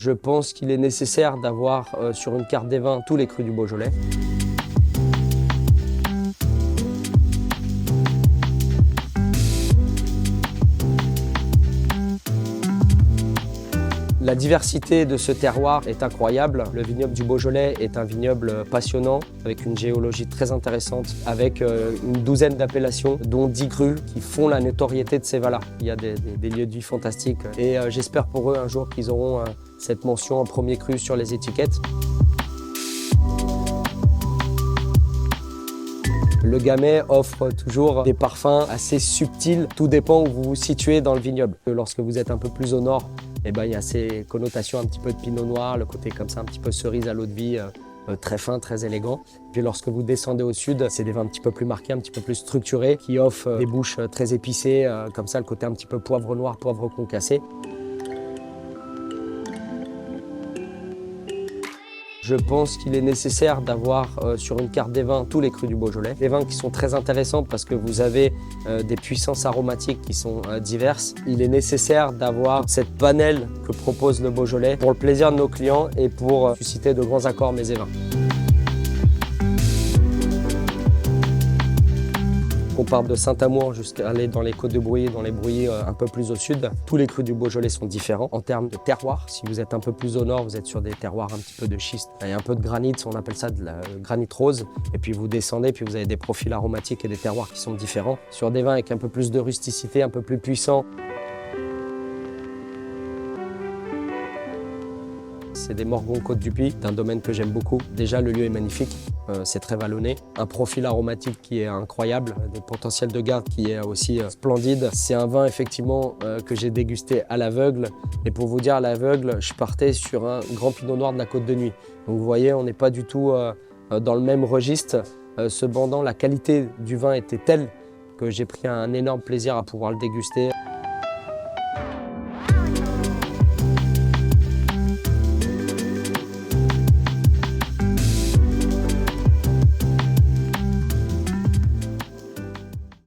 Je pense qu'il est nécessaire d'avoir sur une carte des vins tous les crus du Beaujolais. La diversité de ce terroir est incroyable. Le vignoble du Beaujolais est un vignoble passionnant, avec une géologie très intéressante, avec une douzaine d'appellations, dont 10 crus qui font la notoriété de ces vins-là. Il y a des lieux de vie fantastiques et j'espère pour eux un jour qu'ils auront cette mention en premier cru sur les étiquettes. Le Gamay offre toujours des parfums assez subtils, tout dépend où vous vous situez dans le vignoble. Lorsque vous êtes un peu plus au nord, il y a ces connotations un petit peu de pinot noir, le côté comme ça un petit peu cerise à l'eau de vie, très fin, très élégant. Puis lorsque vous descendez au sud, c'est des vins un petit peu plus marqués, un petit peu plus structurés, qui offrent des bouches très épicées, comme ça le côté un petit peu poivre noir, poivre concassé. Je pense qu'il est nécessaire d'avoir sur une carte des vins tous les crus du Beaujolais. Des vins qui sont très intéressants parce que vous avez des puissances aromatiques qui sont diverses. Il est nécessaire d'avoir cette panel que propose le Beaujolais pour le plaisir de nos clients et pour susciter de grands accords mets et vins. On part de Saint-Amour jusqu'à aller dans les Côtes de Brouilly, dans les Brouillés un peu plus au sud. Tous les crus du Beaujolais sont différents en termes de terroir. Si vous êtes un peu plus au nord, vous êtes sur des terroirs un petit peu de schiste. Il y a un peu de granit, on appelle ça de la granit rose. Et puis vous descendez, puis vous avez des profils aromatiques et des terroirs qui sont différents. Sur des vins avec un peu plus de rusticité, un peu plus puissants. C'est des Morgons Côte du Puy, d'un domaine que j'aime beaucoup. Déjà, le lieu est magnifique, c'est très vallonné. Un profil aromatique qui est incroyable, des potentiels de garde qui est aussi splendide. C'est un vin effectivement que j'ai dégusté à l'aveugle. Et pour vous dire, à l'aveugle, je partais sur un grand pinot noir de la Côte de Nuit. Donc vous voyez, on n'est pas du tout dans le même registre. Cependant, la qualité du vin était telle que j'ai pris un énorme plaisir à pouvoir le déguster.